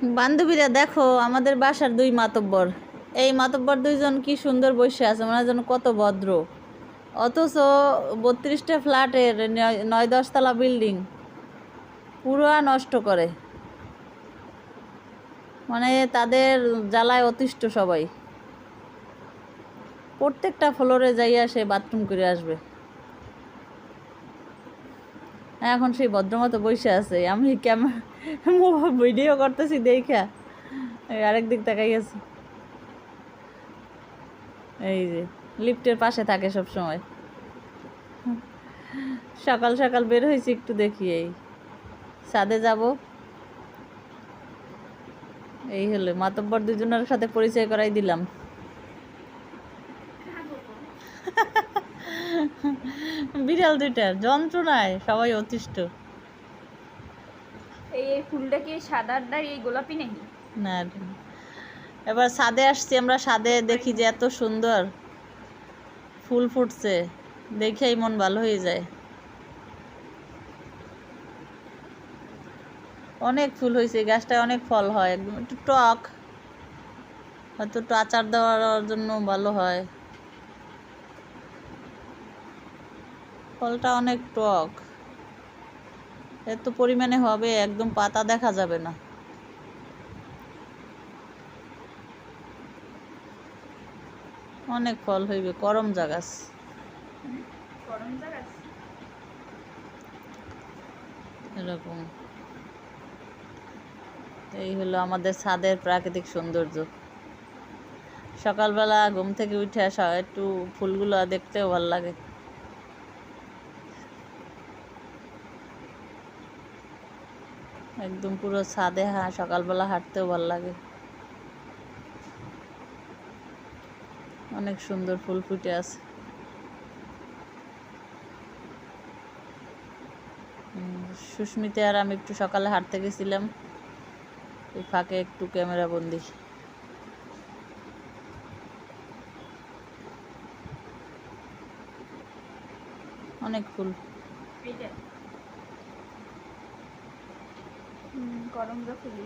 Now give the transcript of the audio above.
বান্ধবীরা দেখো আমাদের বাসার দুই মাতব্বর। এই মাতব্বর দুইজন কি সুন্দর বসে আছে, মনে হয় যেন কত ভদ্র। অথচ 32টা ফ্ল্যাটের 9-10 তলা বিল্ডিং পুরো নষ্ট করে, মানে তাদের জ্বালায় অতিষ্ঠ সবাই। প্রত্যেকটা ফ্লোরে যাইয়া সে বাথরুম করে আসবে। এখন সেই ভদ্রমতো বসে আছে, আমি ক্যামেরা ভিডিও করতেছি দেখা আরেক দিক তাকাই আছে। এই যে লিফটের পাশে থাকে সব সময়। সকাল সকাল বের হয়েছি একটু দেখি, এই ছাদে যাব। এই হলো মাতব্বর দুজনের সাথে পরিচয় করাই দিলাম। বিড়াল দুইটার যন্ত্রণায় সবাই অতিষ্ঠ। এই ফুলটা কি সাদার ডাই এই গোলাপি নেই না, এবার ছাদে আসছি আমরা, ছাদে দেখি যে এত সুন্দর ফুল ফুটছে, দেখেই মন ভালো হয়ে যায়। অনেক ফুল হয়েছে, গাছটায় অনেক ফল হয়, একদম একটু টক, হয়তো একটু আচার দেওয়ার জন্য ভালো হয়। ফলটা অনেক টক, এত পরিমাণে হবে একদম পাতা দেখা যাবে না। অনেক ফল হইবে, করমজা গাছ। এরকম। এই হলো আমাদের ছাদের প্রাকৃতিক সৌন্দর্য। সকালবেলা ঘুম থেকে উঠে আসা একটু ফুলগুলো দেখতেও ভালো লাগে। একদম পুরো ছাদে সকালবেলা হাঁটতেও ভালো লাগে। অনেক সুন্দর ফুল ফুটে আছে। সুস্মিতা আর আমি একটু সকালে হাঁটতে গেছিলাম, এই ফাঁকে একটু ক্যামেরা বন্দি। অনেক ফুল। করমজা ফুল।